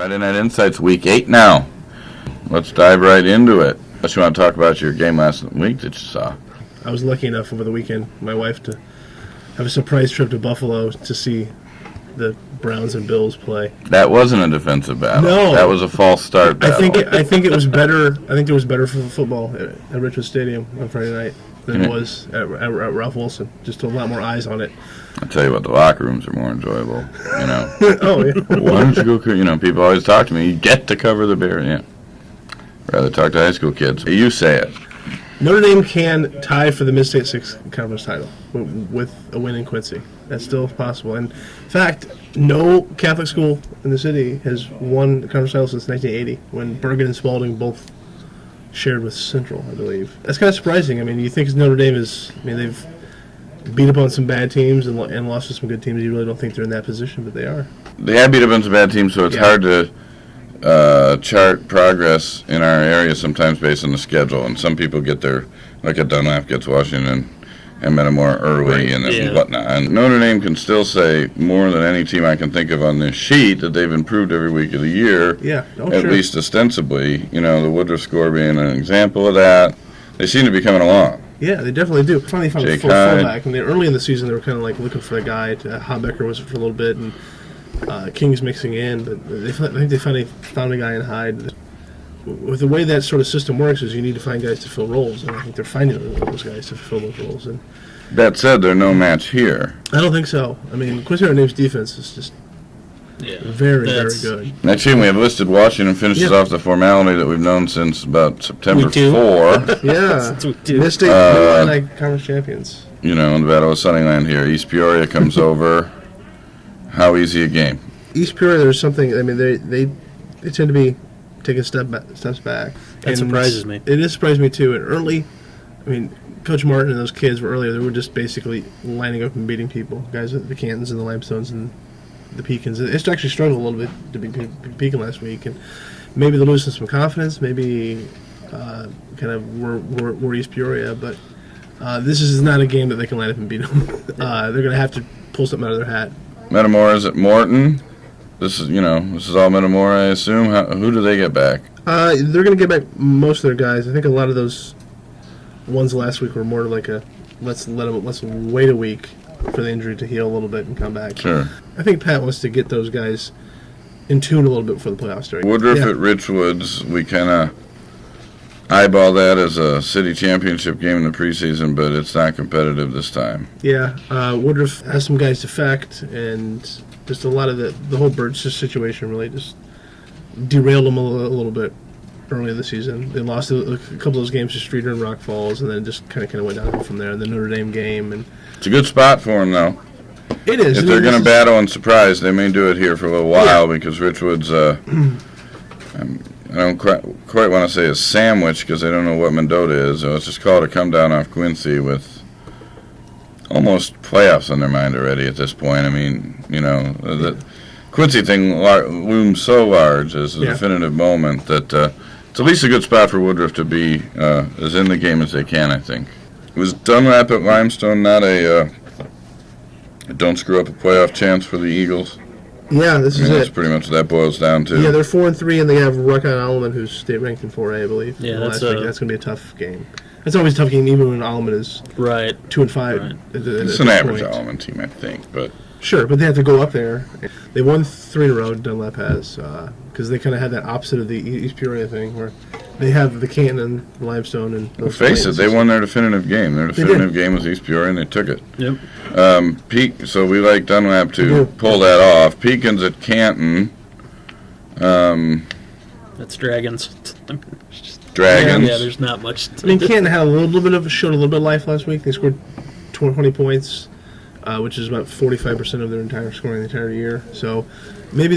Friday Night Insights, Week 8 now. Let's dive right into it. Unless you want to talk about your game last week that you saw. I was lucky enough over the weekend, my wife, to have a surprise trip to Buffalo to see the Browns and Bills play. That wasn't a defensive battle. No. That was a false start battle. I think it was better. I think it was better for football at Richmond Stadium on Friday night than it was at Ralph Wilson. Just a lot more eyes on it. I'll tell you what, the locker rooms are more enjoyable, you know. Oh, yeah. Why don't you go, you know, people always talk to me, you get to cover the Bears, yeah. Rather talk to high school kids. You say it. Notre Dame can tie for the Mid-State 6 Conference title with a win in Quincy. That's still possible. And in fact, no Catholic school in the city has won the conference title since 1980, when Bergen and Spalding both shared with Central, I believe. That's kind of surprising. I mean, you think Notre Dame they've beat up on some bad teams and lost to some good teams. You really don't think they're in that position, but they are. They have beat up on some bad teams, so it's hard to chart progress in our area sometimes based on the schedule. And some people get there, like at Dunlap gets Washington and Metamora early and whatnot. And Notre Dame can still say more than any team I can think of on this sheet that they've improved every week of the year, at least ostensibly. You know, the Woodruff score being an example of that. They seem to be coming along. Yeah, they definitely do. Finally found a fullback. And early in the season, they were kind of like looking for a guy. Hobecker was for a little bit, and King's mixing in. But I think they finally found a guy in Hyde. With the way that sort of system works is you need to find guys to fill roles, and I think they're finding those guys to fill those roles. And that said, they're no match here. I don't think so. I mean, Quincy Notre Dame's defense is just very good. Next game, we have listed Washington finishes off the formality that we've known since about September 4. Yeah, Mid-State Conference champions. You know, the Battle of Sunnyland here. East Peoria comes over. How easy a game? East Peoria, there's something. I mean, they tend to be taking steps back. That surprises me. It is surprised me too. And early, I mean, Coach Martin and those kids were earlier. They were just basically lining up and beating people. Guys, the Cantons and the Limestones and the Pecans. It's actually struggled a little bit to be Pecan last week, and maybe they're losing some confidence. Maybe kind of we're East Peoria, but this is not a game that they can line up and beat them. They're going to have to pull something out of their hat. Metamora is at Morton. This is all Metamora, I assume. Who do they get back? They're going to get back most of their guys. I think a lot of those ones last week were more like let's wait a week for the injury to heal a little bit and come back. Sure. I think Pat wants to get those guys in tune a little bit for the playoffs start. Woodruff at Richwoods, we kind of eyeball that as a city championship game in the preseason, but it's not competitive this time. Yeah, Woodruff has some guys defect, and just a lot of the whole Birch situation really just derailed them a little bit early in the season. They lost a couple of those games to Streeter and Rock Falls, and then just kind of went downhill from there. And the Notre Dame game, and it's a good spot for them, though. It is. If they're going to battle and surprise, they may do it here for a little while because Richwoods, I don't quite want to say a sandwich because I don't know what Mendota is. So let's just call it a come down off Quincy with almost playoffs on their mind already at this point. I mean, you know, the Quincy thing looms so large as a definitive moment that it's at least a good spot for Woodruff to be as in the game as they can, I think. It was Dunlap at Limestone, not a don't screw up a playoff chance for the Eagles. Yeah, this is that's it. pretty much what that boils down to. Yeah, they're 4-3, and they have Ruck-on-Alleman, who's state ranked in 4A, I believe. Yeah, that's going to be a tough game. It's always a tough game, even when Alleman is 2-5. Right. It's an average Alleman team, I think, but sure, but they have to go up there. They won 3 in a row. Dunlap has because they kind of had that opposite of the East Peoria thing, where they have the Canton, the Limestone, and those face it, they won their definitive game. Their definitive game was East Peoria, and they took it. Yep. So we like Dunlap to pull that off. Pecans at Canton. That's Dragons. Dragons. Yeah, there's not much. I mean, Canton had showed a little bit of life last week. They scored 20 points, which is about 45% of their entire scoring the entire year. So maybe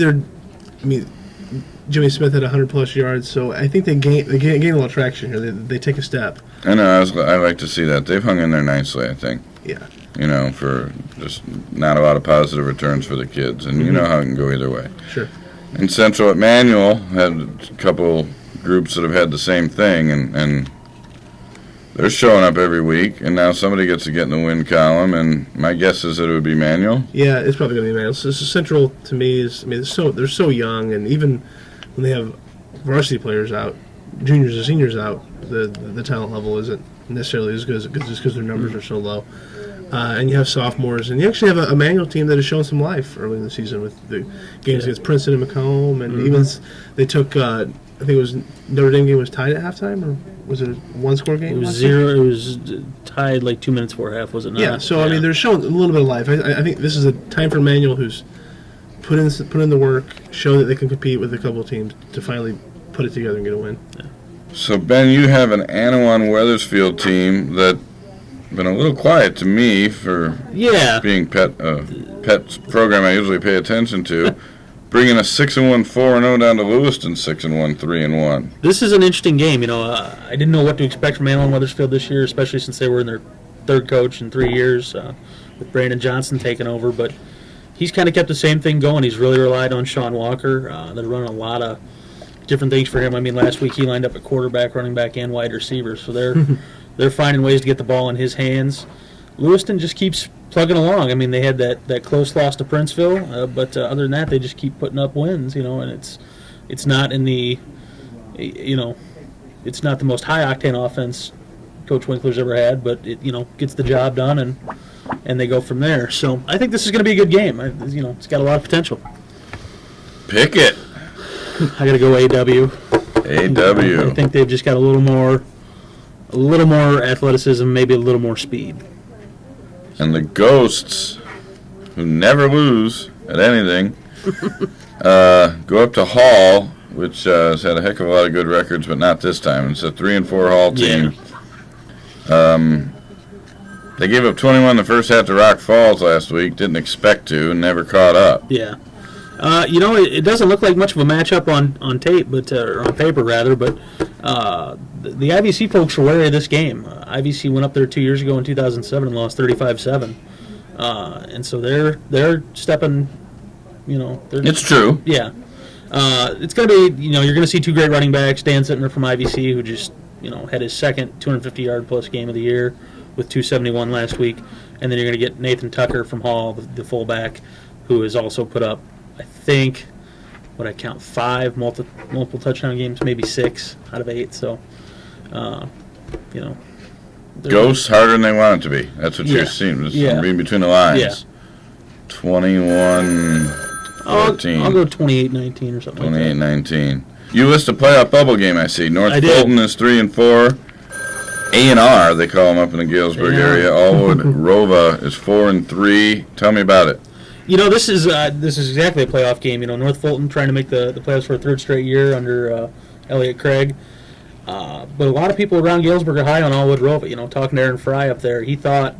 Jimmy Smith had 100-plus yards, so I think they gain a lot of traction here. They take a step. I know. I like to see that. They've hung in there nicely, I think. Yeah. You know, for just not a lot of positive returns for the kids, and you know how it can go either way. Sure. And Central at Manual had a couple groups that have had the same thing, and they're showing up every week, and now somebody gets to get in the win column, and my guess is that it would be Manuel. Yeah, it's probably going to be Manuel. So Central to me is, they're so young, and even when they have varsity players out, juniors and seniors out, the talent level isn't necessarily as good as just because their numbers are so low. And you have sophomores, and you actually have a Manual team that has shown some life early in the season with the games against Princeton and Macomb, and even they took, I think it was Notre Dame game was tied at halftime, or was it a one-score game? It was 0. It was tied like 2 minutes before half, was it not? Yeah, so I mean, they're showing a little bit of life. I think this is a time for Manual, who's put in the work, show that they can compete with a couple of teams to finally put it together and get a win. Yeah. So, Ben, you have an Anawan-Weathersfield team that been a little quiet to me for being pet program I usually pay attention to. Bringing a 6-1, 4-0 down to Lewiston 6-1, 3-1. This is an interesting game. I didn't know what to expect from Anawan-Weathersfield this year, especially since they were in their third coach in 3 years with Brandon Johnson taking over. But he's kind of kept the same thing going. He's really relied on Sean Walker. They're running a lot of different things for him. I mean, last week he lined up at quarterback, running back, and wide receiver. So they're finding ways to get the ball in his hands. Lewiston just keeps plugging along. I mean, they had that close loss to Princeville, but other than that, they just keep putting up wins. And it's not in the, it's not the most high octane offense Coach Winkler's ever had, but it gets the job done, and they go from there. So I think this is going to be a good game. It's got a lot of potential. Pick it. I got to go AW. AW. I think they've just got a little more athleticism, maybe a little more speed. And the Ghosts, who never lose at anything, go up to Hall, which has had a heck of a lot of good records, but not this time. It's a 3-4 Hall team. They gave up 21 the first half to Rock Falls last week. Didn't expect to, and never caught up. Yeah. It doesn't look like much of a matchup on tape, or on paper rather, but the IVC folks are wary of this game. IVC went up there 2 years ago in 2007 and lost 35-7, and so they're stepping. It's true. Yeah, it's going to be. You're going to see two great running backs, Dan Sittner from IVC, who just had his second 250-yard plus game of the year with 271 last week, and then you're going to get Nathan Tucker from Hall, the fullback, who has also put up, I think, what I count, 5 multiple touchdown games, maybe 6 out of 8. So, Ghosts harder than they want it to be. That's what you're seeing. Just reading between the lines. Yeah. 21-14. I'll go 28-19 or something. 28-19. You list a playoff bubble game. I see. North I did. Fulton is 3-4. A&R, they call them up in the Galesburg area. Allwood Rova is 4-3. Tell me about it. This is exactly a playoff game. North Fulton trying to make the playoffs for a third straight year under Elliott Craig. But a lot of people around Galesburg are high on Allwood Rova. Talking to Aaron Fry up there, he thought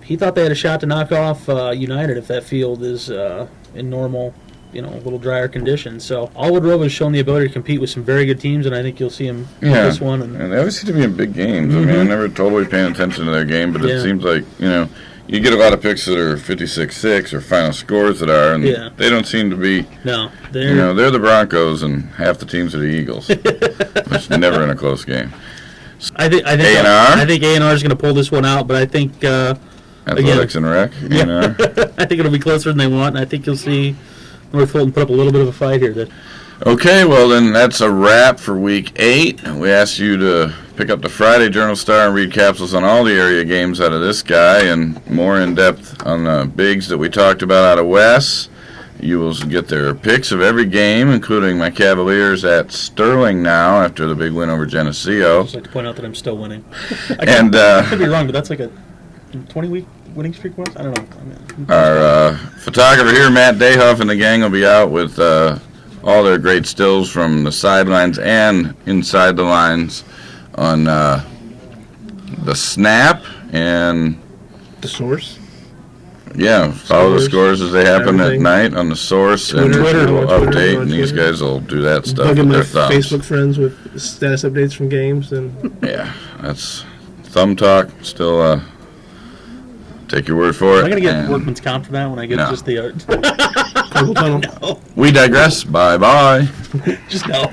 they had a shot to knock off United if that field is in normal, a little drier conditions. So Allwood Rova has shown the ability to compete with some very good teams, and I think you'll see him in this one. And they always seem to be in big games. I mean, I'm never totally paying attention to their game, but it seems like, you get a lot of picks that are 56-6 or final scores that are, and they don't seem to be. No, they're the Broncos, and half the teams are the Eagles, which is never in a close game. I think A&R? I think A&R is going to pull this one out, but I think Athletics and Rec. Yeah. I think it'll be closer than they want, and I think you'll see North Fulton put up a little bit of a fight here. Okay, well then that's a wrap for Week 8. We asked you to pick up the Friday Journal-Star and read capsules on all the area games out of this guy and more in-depth on the bigs that we talked about out of Wes. You will get their picks of every game, including my Cavaliers at Sterling now after the big win over Geneseo. I'd just like to point out that I'm still winning. I could be wrong, but that's like a 20-week winning streak was? I don't know. Our photographer here, Matt Dayhoff, and the gang will be out with all their great stills from the sidelines and inside the lines on the snap and The Source. Yeah, follow the scores as they happen at night on the Source, and Twitter, we'll Twitter, update, and these guys will do that stuff Bugging with my their thumbs. Facebook friends with status updates from games. And Yeah, that's thumb talk. Still, take your word for it. Am I going to get workman's comp for that when I get just the Carpal tunnel. No. We digress. Bye-bye. Just no.